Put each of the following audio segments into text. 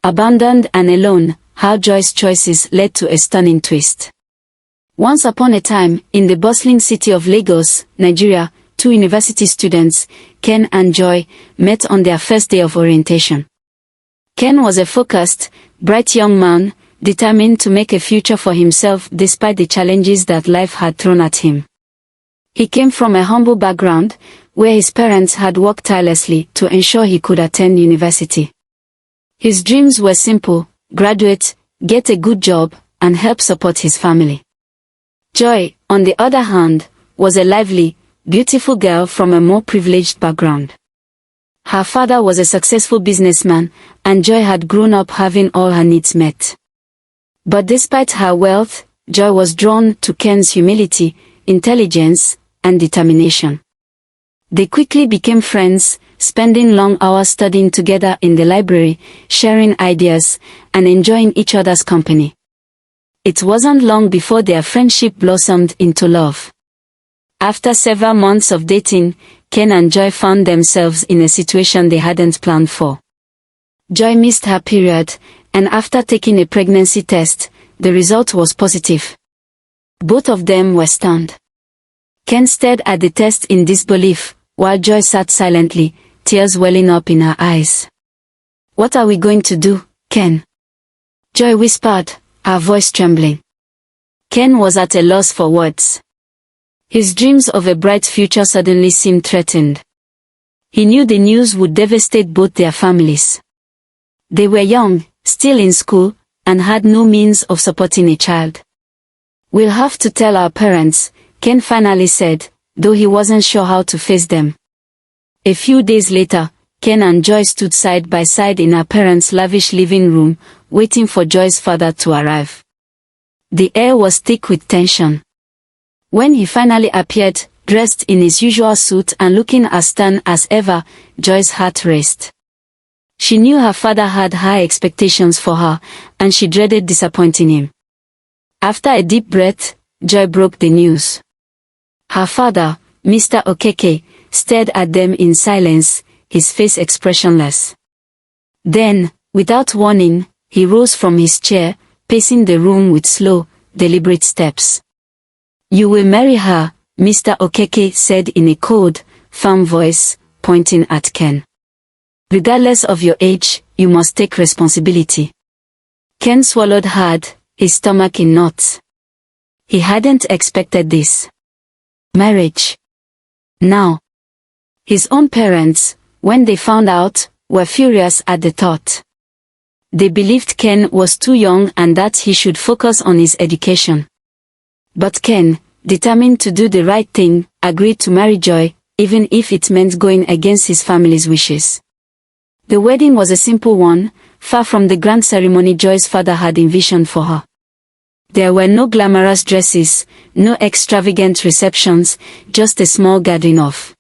Abandoned and alone, how Joy's choices led to a stunning twist. Once upon a time, in the bustling city of Lagos, Nigeria, two university students, Ken and Joy, met on their first day of orientation. Ken was a focused, bright young man, determined to make a future for himself despite the challenges that life had thrown at him. He came from a humble background, where his parents had worked tirelessly to ensure he could attend university. His dreams were simple: graduate, get a good job, and help support his family. Joy, on the other hand, was a lively, beautiful girl from a more privileged background. Her father was a successful businessman, and Joy had grown up having all her needs met. But despite her wealth, Joy was drawn to Ken's humility, intelligence, and determination. They quickly became friends, spending long hours studying together in the library, sharing ideas, and enjoying each other's company. It wasn't long before their friendship blossomed into love. After several months of dating, Ken and Joy found themselves in a situation they hadn't planned for. Joy missed her period, and after taking a pregnancy test, the result was positive. Both of them were stunned. Ken stared at the test in disbelief, while Joy sat silently, tears welling up in her eyes. "What are we going to do, Ken?" Joy whispered, her voice trembling. Ken was at a loss for words. His dreams of a bright future suddenly seemed threatened. He knew the news would devastate both their families. They were young, still in school, and had no means of supporting a child. "We'll have to tell our parents," Ken finally said, though he wasn't sure how to face them. A few days later, Ken and Joy stood side by side in her parents' lavish living room, waiting for Joy's father to arrive. The air was thick with tension. When he finally appeared, dressed in his usual suit and looking as stern as ever, Joy's heart raced. She knew her father had high expectations for her, and she dreaded disappointing him. After a deep breath, Joy broke the news. Her father, Mr. Okeke, stared at them in silence, his face expressionless. Then, without warning, he rose from his chair, pacing the room with slow, deliberate steps. "You will marry her," Mr. Okeke said in a cold, firm voice, pointing at Ken. "Regardless of your age, you must take responsibility." Ken swallowed hard, his stomach in knots. He hadn't expected this. Marriage. Now. His own parents, when they found out, were furious at the thought. They believed Ken was too young and that he should focus on his education. But Ken, determined to do the right thing, agreed to marry Joy, even if it meant going against his family's wishes. The wedding was a simple one, far from the grand ceremony Joy's father had envisioned for her. There were no glamorous dresses, no extravagant receptions, just a small gathering of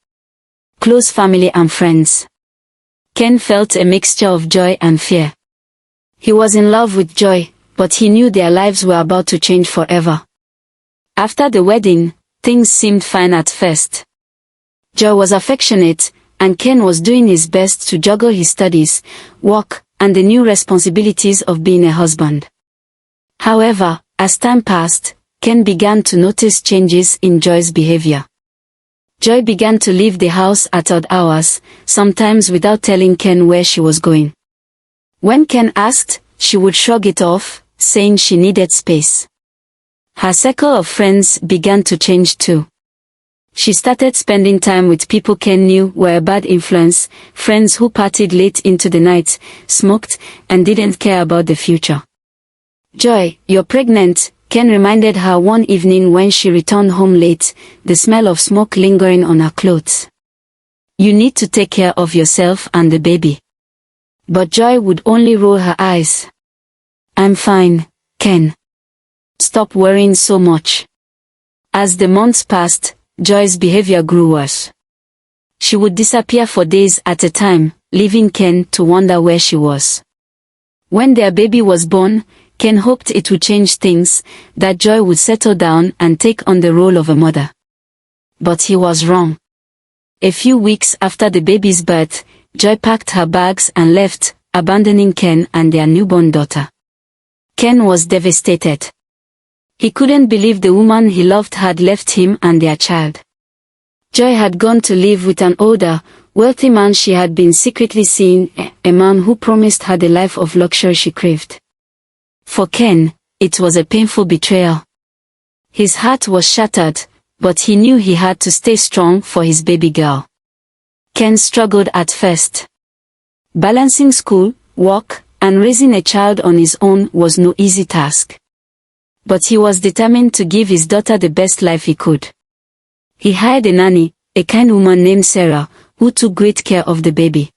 close family and friends. Ken felt a mixture of joy and fear. He was in love with Joy, but he knew their lives were about to change forever. After the wedding, things seemed fine at first. Joy was affectionate, and Ken was doing his best to juggle his studies, work, and the new responsibilities of being a husband. However, as time passed, Ken began to notice changes in Joy's behavior. Joy began to leave the house at odd hours, sometimes without telling Ken where she was going. When Ken asked, she would shrug it off, saying she needed space. Her circle of friends began to change too. She started spending time with people Ken knew were a bad influence, friends who partied late into the night, smoked, and didn't care about the future. "Joy, you're pregnant," Ken reminded her one evening when she returned home late, the smell of smoke lingering on her clothes. "You need to take care of yourself and the baby." But Joy would only roll her eyes. "I'm fine, Ken. Stop worrying so much." As the months passed, Joy's behavior grew worse. She would disappear for days at a time, leaving Ken to wonder where she was. When their baby was born, Ken hoped it would change things, that Joy would settle down and take on the role of a mother. But he was wrong. A few weeks after the baby's birth, Joy packed her bags and left, abandoning Ken and their newborn daughter. Ken was devastated. He couldn't believe the woman he loved had left him and their child. Joy had gone to live with an older, wealthy man she had been secretly seeing, a man who promised her the life of luxury she craved. For Ken, it was a painful betrayal. His heart was shattered, but he knew he had to stay strong for his baby girl. Ken struggled at first. Balancing school, work, and raising a child on his own was no easy task. But he was determined to give his daughter the best life he could. He hired a nanny, a kind woman named Sarah, who took great care of the baby.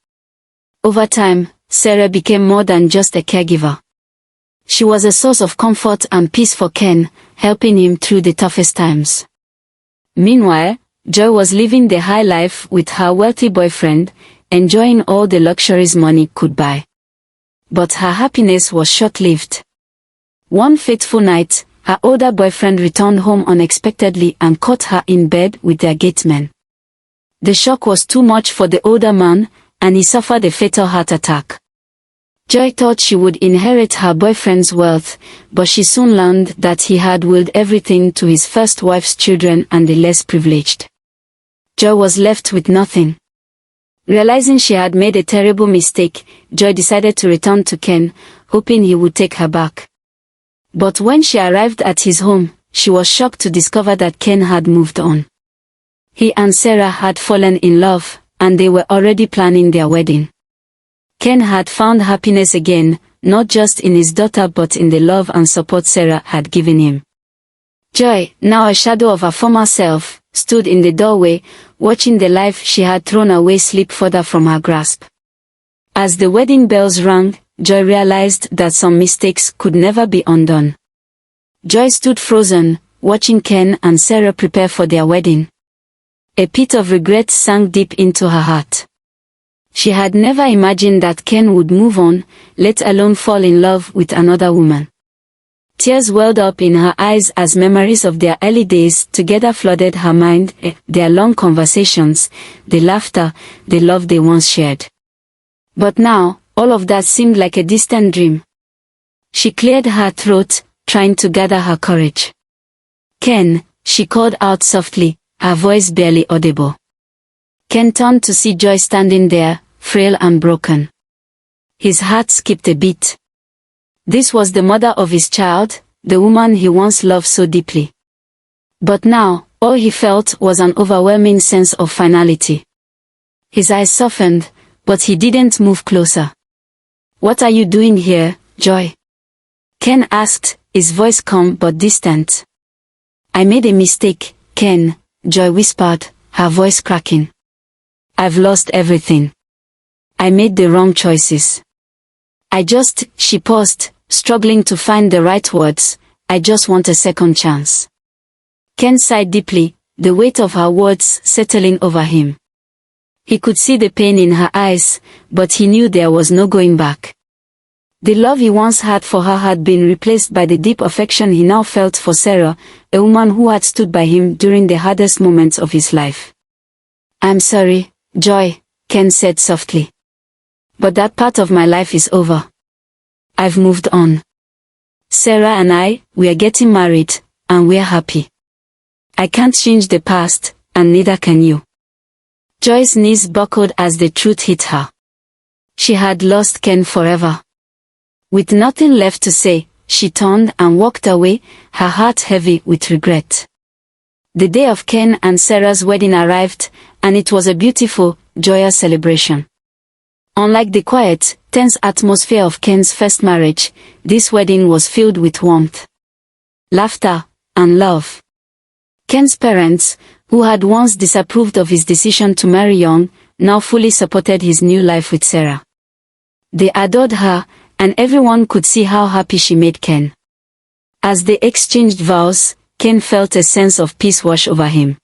Over time, Sarah became more than just a caregiver. She was a source of comfort and peace for Ken, helping him through the toughest times. Meanwhile, Joy was living the high life with her wealthy boyfriend, enjoying all the luxuries money could buy. But her happiness was short-lived. One fateful night, her older boyfriend returned home unexpectedly and caught her in bed with their gateman. The shock was too much for the older man, and he suffered a fatal heart attack. Joy thought she would inherit her boyfriend's wealth, but she soon learned that he had willed everything to his first wife's children and the less privileged. Joy was left with nothing. Realizing she had made a terrible mistake, Joy decided to return to Ken, hoping he would take her back. But when she arrived at his home, she was shocked to discover that Ken had moved on. He and Sarah had fallen in love, and they were already planning their wedding. Ken had found happiness again, not just in his daughter but in the love and support Sarah had given him. Joy, now a shadow of her former self, stood in the doorway, watching the life she had thrown away slip further from her grasp. As the wedding bells rang, Joy realized that some mistakes could never be undone. Joy stood frozen, watching Ken and Sarah prepare for their wedding. A pit of regret sank deep into her heart. She had never imagined that Ken would move on, let alone fall in love with another woman. Tears welled up in her eyes as memories of their early days together flooded her mind, their long conversations, the laughter, the love they once shared. But now, all of that seemed like a distant dream. She cleared her throat, trying to gather her courage. Ken, she called out softly, her voice barely audible. Ken turned to see Joy standing there, frail and broken. His heart skipped a beat. This was the mother of his child, the woman he once loved so deeply. But now, all he felt was an overwhelming sense of finality. His eyes softened, but he didn't move closer. "What are you doing here, Joy?" Ken asked, his voice calm but distant. "I made a mistake, Ken," Joy whispered, her voice cracking. "I've lost everything. I made the wrong choices. She paused, struggling to find the right words, "I just want a second chance." Ken sighed deeply, the weight of her words settling over him. He could see the pain in her eyes, but he knew there was no going back. The love he once had for her had been replaced by the deep affection he now felt for Sarah, a woman who had stood by him during the hardest moments of his life. "I'm sorry, Joy," Ken said softly. "But that part of my life is over. I've moved on. Sarah and we're getting married, and we're happy. I can't change the past, and neither can you." Joy's knees buckled as the truth hit her. She had lost Ken forever. With nothing left to say, she turned and walked away, her heart heavy with regret. The day of Ken and Sarah's wedding arrived, and it was a beautiful, joyous celebration. Unlike the quiet, tense atmosphere of Ken's first marriage, this wedding was filled with warmth, laughter, and love. Ken's parents, who had once disapproved of his decision to marry young, now fully supported his new life with Sarah. They adored her, and everyone could see how happy she made Ken. As they exchanged vows, Ken felt a sense of peace wash over him.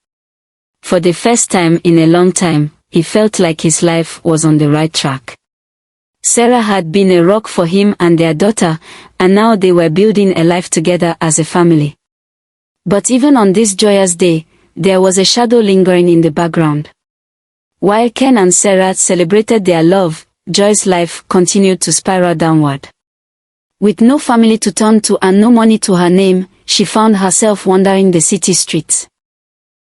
For the first time in a long time, he felt like his life was on the right track. Sarah had been a rock for him and their daughter, and now they were building a life together as a family. But even on this joyous day, there was a shadow lingering in the background. While Ken and Sarah celebrated their love, Joy's life continued to spiral downward. With no family to turn to and no money to her name, she found herself wandering the city streets.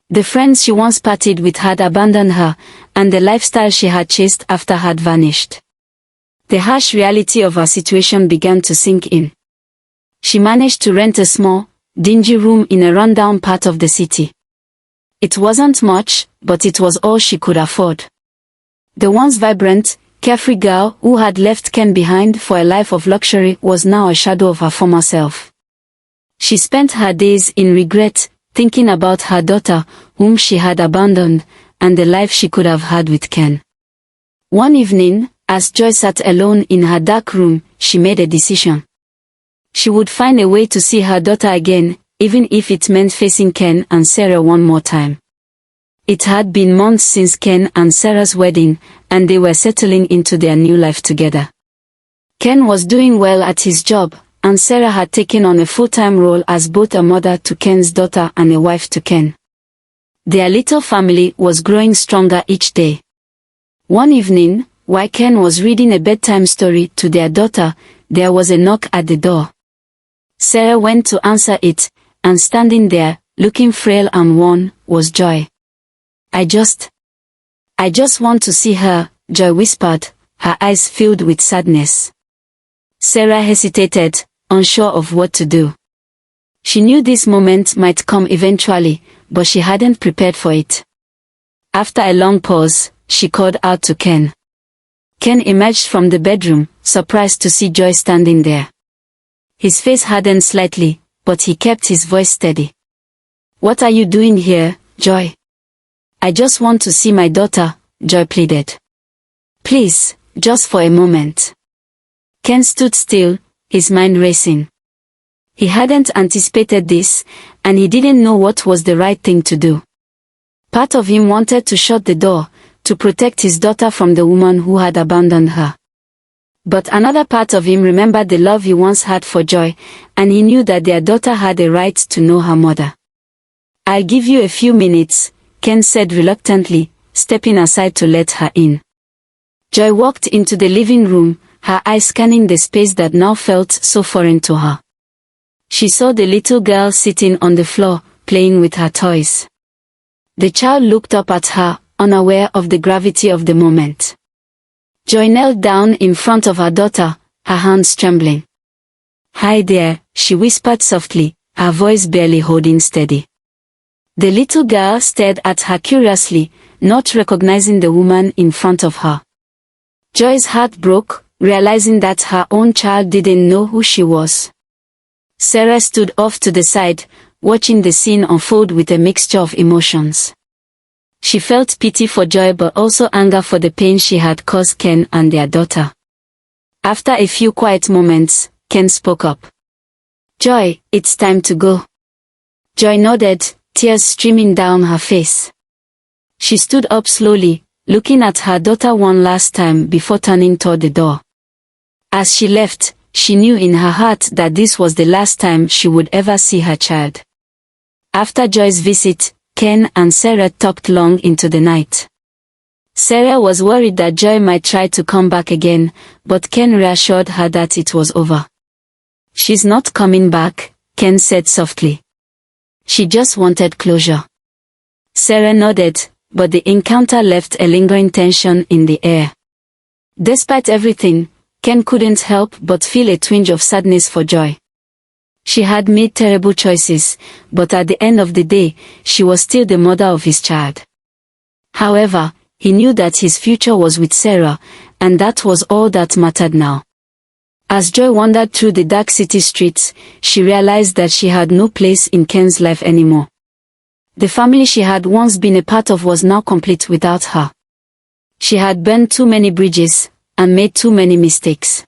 The friends she once partied with had abandoned her, and the lifestyle she had chased after had vanished. The harsh reality of her situation began to sink in. She managed to rent a small, dingy room in a rundown part of the city. It wasn't much, but it was all she could afford. The once vibrant, carefree girl who had left Ken behind for a life of luxury was now a shadow of her former self. She spent her days in regret, thinking about her daughter, whom she had abandoned, and the life she could have had with Ken. One evening, as Joy sat alone in her dark room, she made a decision. She would find a way to see her daughter again, even if it meant facing Ken and Sarah one more time. It had been months since Ken and Sarah's wedding, and they were settling into their new life together. Ken was doing well at his job, and Sarah had taken on a full-time role as both a mother to Ken's daughter and a wife to Ken. Their little family was growing stronger each day. One evening, while Ken was reading a bedtime story to their daughter, there was a knock at the door. Sarah went to answer it, and standing there, looking frail and worn, was Joy. I just want to see her, Joy whispered, her eyes filled with sadness. Sarah hesitated, unsure of what to do. She knew this moment might come eventually, but she hadn't prepared for it. After a long pause, she called out to Ken. Ken emerged from the bedroom, surprised to see Joy standing there. His face hardened slightly, but he kept his voice steady. What are you doing here, Joy? I just want to see my daughter, Joy pleaded. Please, just for a moment. Ken stood still, his mind racing. He hadn't anticipated this, and he didn't know what was the right thing to do. Part of him wanted to shut the door, to protect his daughter from the woman who had abandoned her. But another part of him remembered the love he once had for Joy, and he knew that their daughter had a right to know her mother. I'll give you a few minutes, Ken said reluctantly, stepping aside to let her in. Joy walked into the living room, her eyes scanning the space that now felt so foreign to her. She saw the little girl sitting on the floor, playing with her toys. The child looked up at her, unaware of the gravity of the moment. Joy knelt down in front of her daughter, her hands trembling. Hi there, she whispered softly, her voice barely holding steady. The little girl stared at her curiously, not recognizing the woman in front of her. Joy's heart broke, realizing that her own child didn't know who she was. Sarah stood off to the side, watching the scene unfold with a mixture of emotions. She felt pity for Joy but also anger for the pain she had caused Ken and their daughter. After a few quiet moments, Ken spoke up. Joy, it's time to go. Joy nodded, tears streaming down her face. She stood up slowly, looking at her daughter one last time before turning toward the door. As she left, she knew in her heart that this was the last time she would ever see her child. After Joy's visit, Ken and Sarah talked long into the night. Sarah was worried that Joy might try to come back again, but Ken reassured her that it was over. She's not coming back, Ken said softly. She just wanted closure. Sarah nodded, but the encounter left a lingering tension in the air. Despite everything, Ken couldn't help but feel a twinge of sadness for Joy. She had made terrible choices, but at the end of the day, she was still the mother of his child. However, he knew that his future was with Sarah, and that was all that mattered now. As Joy wandered through the dark city streets, she realized that she had no place in Ken's life anymore. The family she had once been a part of was now complete without her. She had burned too many bridges, and made too many mistakes.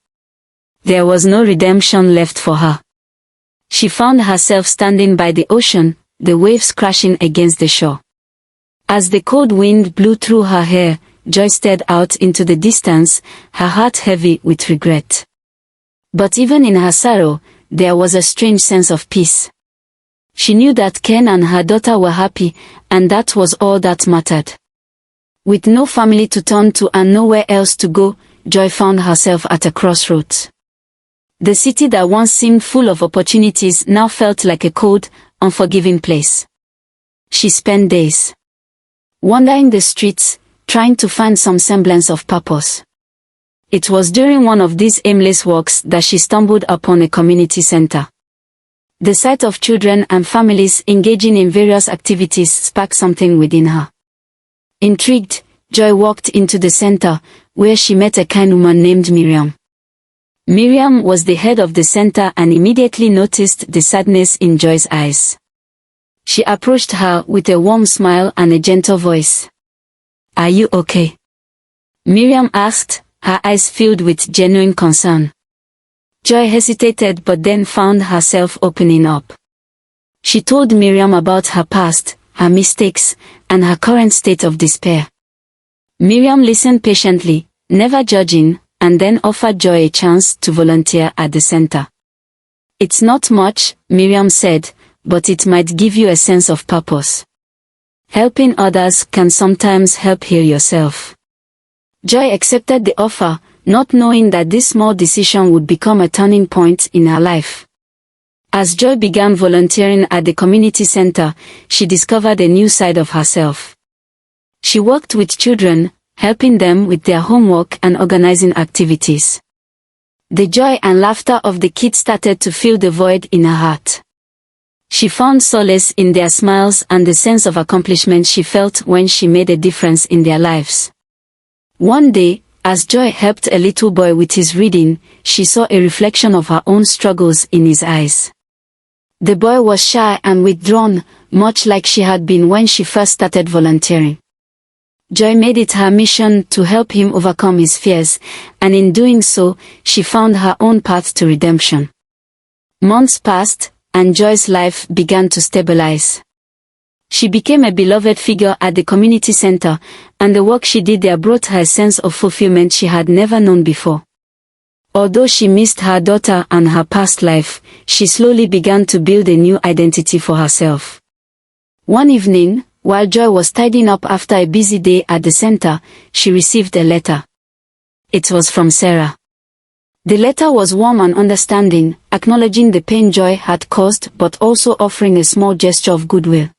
There was no redemption left for her. She found herself standing by the ocean, the waves crashing against the shore. As the cold wind blew through her hair, Joy stared out into the distance, her heart heavy with regret. But even in her sorrow, there was a strange sense of peace. She knew that Ken and her daughter were happy, and that was all that mattered. With no family to turn to and nowhere else to go, Joy found herself at a crossroads. The city that once seemed full of opportunities now felt like a cold, unforgiving place. She spent days wandering the streets, trying to find some semblance of purpose. It was during one of these aimless walks that she stumbled upon a community center. The sight of children and families engaging in various activities sparked something within her. Intrigued, Joy walked into the center, where she met a kind woman named Miriam. Miriam was the head of the center and immediately noticed the sadness in Joy's eyes. She approached her with a warm smile and a gentle voice. "Are you okay?" Miriam asked, her eyes filled with genuine concern. Joy hesitated but then found herself opening up. She told Miriam about her past, her mistakes, and her current state of despair. Miriam listened patiently, never judging, and then offered Joy a chance to volunteer at the center. "It's not much," Miriam said, "but it might give you a sense of purpose. Helping others can sometimes help heal yourself." Joy accepted the offer, not knowing that this small decision would become a turning point in her life. As Joy began volunteering at the community center, she discovered a new side of herself. She worked with children, helping them with their homework and organizing activities. The joy and laughter of the kids started to fill the void in her heart. She found solace in their smiles and the sense of accomplishment she felt when she made a difference in their lives. One day, as Joy helped a little boy with his reading, she saw a reflection of her own struggles in his eyes. The boy was shy and withdrawn, much like she had been when she first started volunteering. Joy made it her mission to help him overcome his fears, and in doing so, she found her own path to redemption. Months passed, and Joy's life began to stabilize. She became a beloved figure at the community center, and the work she did there brought her a sense of fulfillment she had never known before. Although she missed her daughter and her past life, she slowly began to build a new identity for herself. One evening, while Joy was tidying up after a busy day at the center, she received a letter. It was from Sarah. The letter was warm and understanding, acknowledging the pain Joy had caused but also offering a small gesture of goodwill.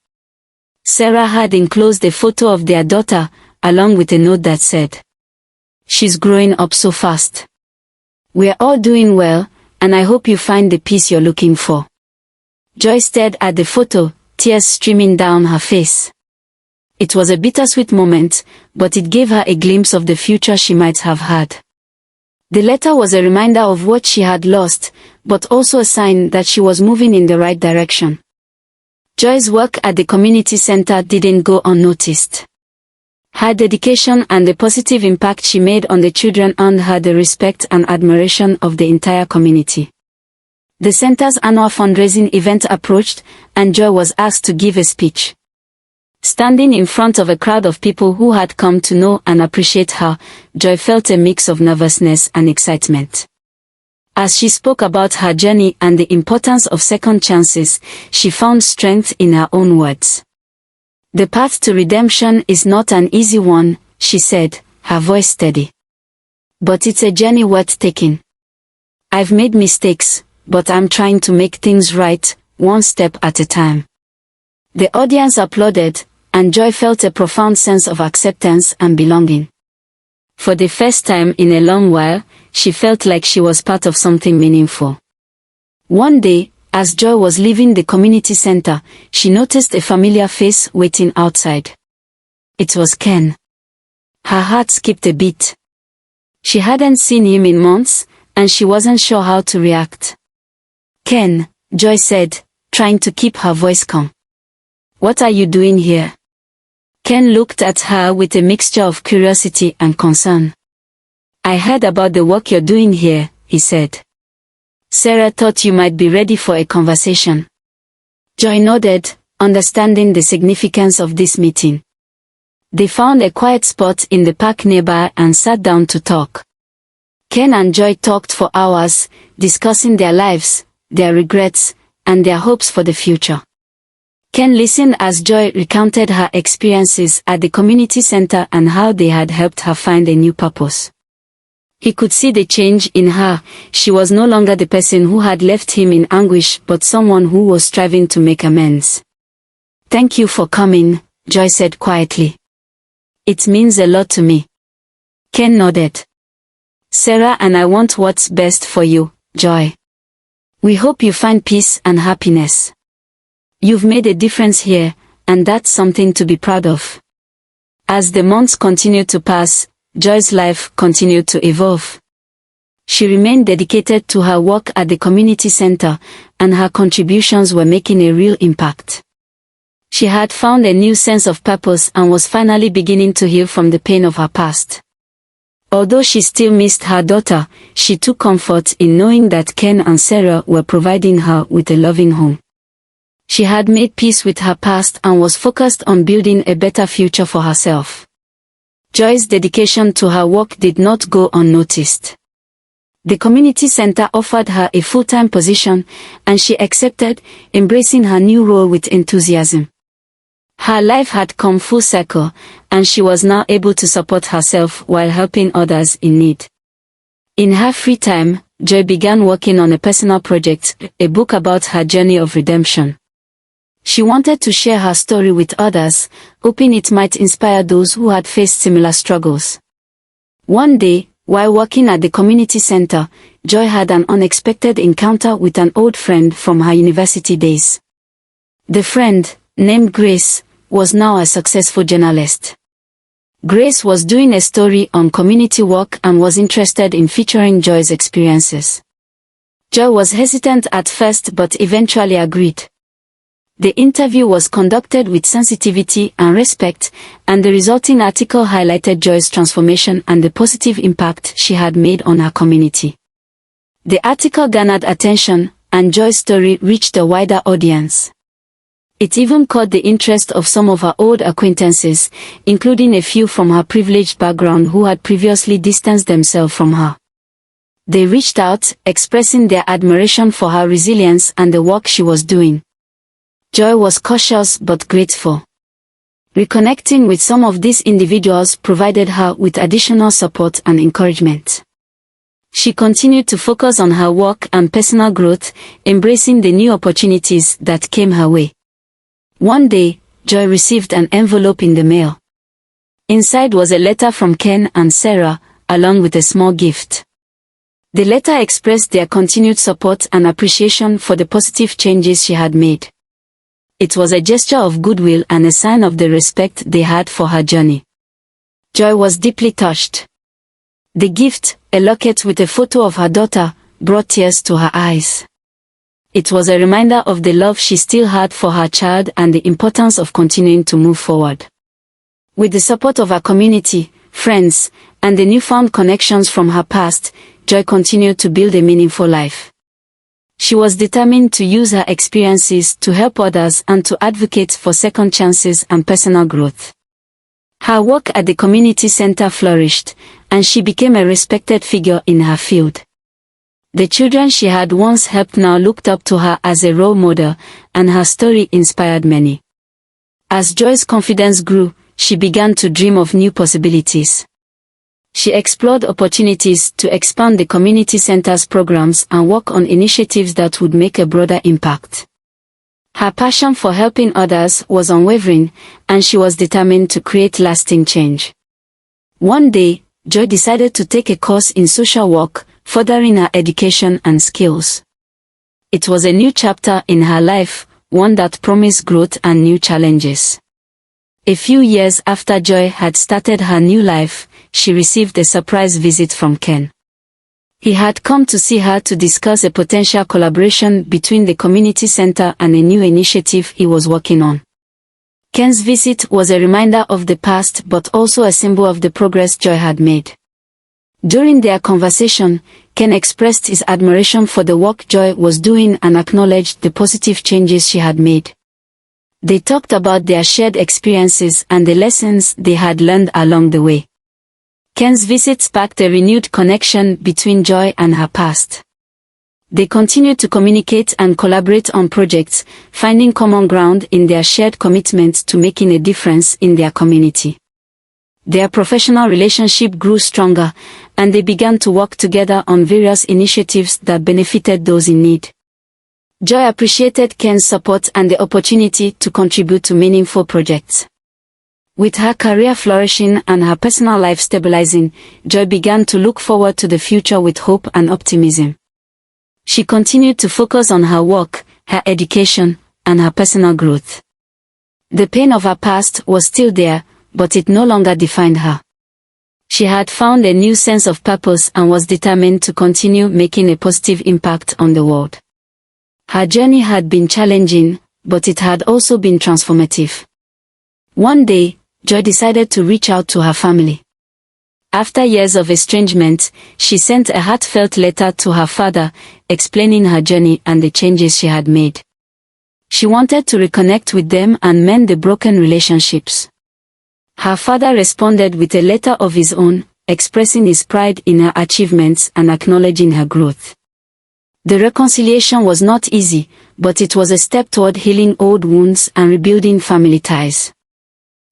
Sarah had enclosed a photo of their daughter, along with a note that said, "She's growing up so fast. We're all doing well, and I hope you find the peace you're looking for." Joy stared at the photo, tears streaming down her face. It was a bittersweet moment, but it gave her a glimpse of the future she might have had. The letter was a reminder of what she had lost, but also a sign that she was moving in the right direction. Joy's work at the community center didn't go unnoticed. Her dedication and the positive impact she made on the children earned her the respect and admiration of the entire community. The center's annual fundraising event approached, and Joy was asked to give a speech. Standing in front of a crowd of people who had come to know and appreciate her, Joy felt a mix of nervousness and excitement. As she spoke about her journey and the importance of second chances, she found strength in her own words. "The path to redemption is not an easy one," she said, her voice steady. "But it's a journey worth taking. I've made mistakes, but I'm trying to make things right, one step at a time." The audience applauded, and Joy felt a profound sense of acceptance and belonging. For the first time in a long while, she felt like she was part of something meaningful. One day, as Joy was leaving the community center, she noticed a familiar face waiting outside. It was Ken. Her heart skipped a beat. She hadn't seen him in months, and she wasn't sure how to react. "Ken," Joy said, trying to keep her voice calm. "What are you doing here?" Ken looked at her with a mixture of curiosity and concern. "I heard about the work you're doing here," he said. "Sarah thought you might be ready for a conversation." Joy nodded, understanding the significance of this meeting. They found a quiet spot in the park nearby and sat down to talk. Ken and Joy talked for hours, discussing their lives, their regrets, and their hopes for the future. Ken listened as Joy recounted her experiences at the community center and how they had helped her find a new purpose. He could see the change in her. She was no longer the person who had left him in anguish, but someone who was striving to make amends. "Thank you for coming," Joy said quietly. "It means a lot to me." Ken nodded. "Sarah and I want what's best for you, Joy. We hope you find peace and happiness. You've made a difference here, and that's something to be proud of." As the months continued to pass, Joy's life continued to evolve. She remained dedicated to her work at the community center, and her contributions were making a real impact. She had found a new sense of purpose and was finally beginning to heal from the pain of her past. Although she still missed her daughter, she took comfort in knowing that Ken and Sarah were providing her with a loving home. She had made peace with her past and was focused on building a better future for herself. Joy's dedication to her work did not go unnoticed. The community center offered her a full-time position, and she accepted, embracing her new role with enthusiasm. Her life had come full circle, and she was now able to support herself while helping others in need. In her free time, Joy began working on a personal project, a book about her journey of redemption. She wanted to share her story with others, hoping it might inspire those who had faced similar struggles. One day, while working at the community center, Joy had an unexpected encounter with an old friend from her university days. The friend, named Grace, was now a successful journalist. Grace was doing a story on community work and was interested in featuring Joy's experiences. Joy was hesitant at first but eventually agreed. The interview was conducted with sensitivity and respect, and the resulting article highlighted Joy's transformation and the positive impact she had made on her community. The article garnered attention, and Joy's story reached a wider audience. It even caught the interest of some of her old acquaintances, including a few from her privileged background who had previously distanced themselves from her. They reached out, expressing their admiration for her resilience and the work she was doing. Joy was cautious but grateful. Reconnecting with some of these individuals provided her with additional support and encouragement. She continued to focus on her work and personal growth, embracing the new opportunities that came her way. One day, Joy received an envelope in the mail. Inside was a letter from Ken and Sarah, along with a small gift. The letter expressed their continued support and appreciation for the positive changes she had made. It was a gesture of goodwill and a sign of the respect they had for her journey. Joy was deeply touched. The gift, a locket with a photo of her daughter, brought tears to her eyes. It was a reminder of the love she still had for her child and the importance of continuing to move forward. With the support of her community, friends, and the newfound connections from her past, Joy continued to build a meaningful life. She was determined to use her experiences to help others and to advocate for second chances and personal growth. Her work at the community center flourished, and she became a respected figure in her field. The children she had once helped now looked up to her as a role model, and her story inspired many. As Joy's confidence grew, she began to dream of new possibilities. She explored opportunities to expand the community center's programs and work on initiatives that would make a broader impact. Her passion for helping others was unwavering, and she was determined to create lasting change. One day, Joy decided to take a course in social work, furthering her education and skills. It was a new chapter in her life, one that promised growth and new challenges. A few years after Joy had started her new life, she received a surprise visit from Ken. He had come to see her to discuss a potential collaboration between the community center and a new initiative he was working on. Ken's visit was a reminder of the past but also a symbol of the progress Joy had made. During their conversation, Ken expressed his admiration for the work Joy was doing and acknowledged the positive changes she had made. They talked about their shared experiences and the lessons they had learned along the way. Ken's visit sparked a renewed connection between Joy and her past. They continued to communicate and collaborate on projects, finding common ground in their shared commitment to making a difference in their community. their professional relationship grew stronger, and they began to work together on various initiatives that benefited those in need. Joy appreciated Ken's support and the opportunity to contribute to meaningful projects. With her career flourishing and her personal life stabilizing, Joy began to look forward to the future with hope and optimism. She continued to focus on her work, her education, and her personal growth. The pain of her past was still there, but it no longer defined her. She had found a new sense of purpose and was determined to continue making a positive impact on the world. Her journey had been challenging, but it had also been transformative. One day, Joy decided to reach out to her family. After years of estrangement, she sent a heartfelt letter to her father, explaining her journey and the changes she had made. She wanted to reconnect with them and mend the broken relationships. Her father responded with a letter of his own, expressing his pride in her achievements and acknowledging her growth. The reconciliation was not easy, but it was a step toward healing old wounds and rebuilding family ties.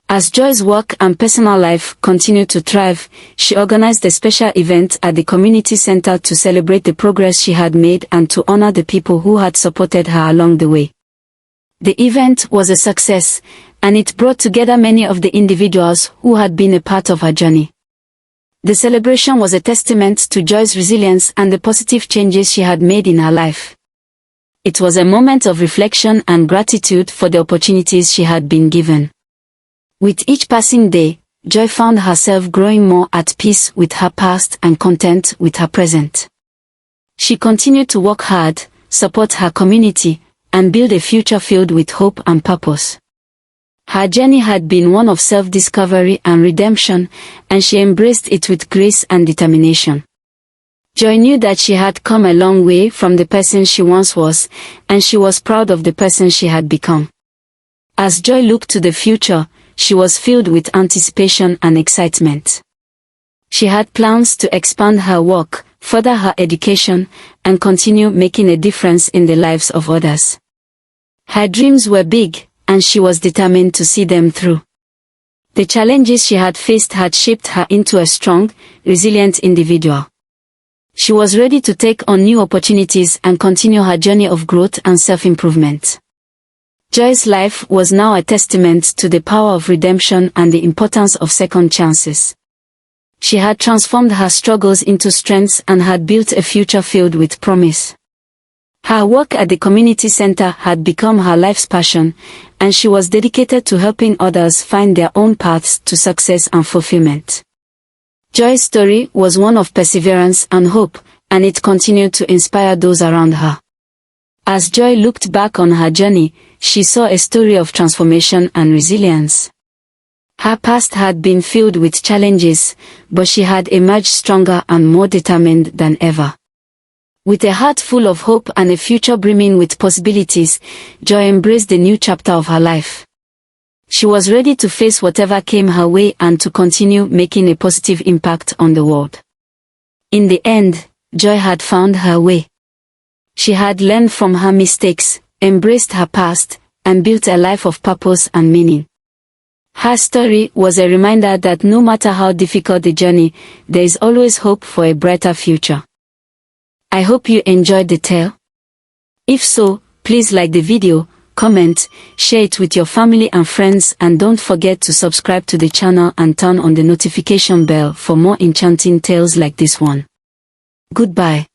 As Joy's work and personal life continued to thrive, she organized a special event at the community center to celebrate the progress she had made and to honor the people who had supported her along the way. The event was a success, and it brought together many of the individuals who had been a part of her journey. The celebration was a testament to Joy's resilience and the positive changes she had made in her life. It was a moment of reflection and gratitude for the opportunities she had been given. With each passing day, Joy found herself growing more at peace with her past and content with her present. She continued to work hard, support her community, and build a future filled with hope and purpose. Her journey had been one of self-discovery and redemption, and she embraced it with grace and determination. Joy knew that she had come a long way from the person she once was, and she was proud of the person she had become. As Joy looked to the future, she was filled with anticipation and excitement. She had plans to expand her work, further her education, and continue making a difference in the lives of others. Her dreams were big, and she was determined to see them through. The challenges she had faced had shaped her into a strong, resilient individual. She was ready to take on new opportunities and continue her journey of growth and self-improvement. Joy's life was now a testament to the power of redemption and the importance of second chances. She had transformed her struggles into strengths and had built a future filled with promise. Her work at the community center had become her life's passion, and she was dedicated to helping others find their own paths to success and fulfillment. Joy's story was one of perseverance and hope, and it continued to inspire those around her. As Joy looked back on her journey, she saw a story of transformation and resilience. Her past had been filled with challenges, but she had emerged stronger and more determined than ever. With a heart full of hope and a future brimming with possibilities, Joy embraced the new chapter of her life. She was ready to face whatever came her way and to continue making a positive impact on the world. In the end, Joy had found her way. She had learned from her mistakes, embraced her past, and built a life of purpose and meaning. Her story was a reminder that no matter how difficult the journey, there is always hope for a brighter future. I hope you enjoyed the tale. If so, please like the video, comment, share it with your family and friends, and don't forget to subscribe to the channel and turn on the notification bell for more enchanting tales like this one. Goodbye.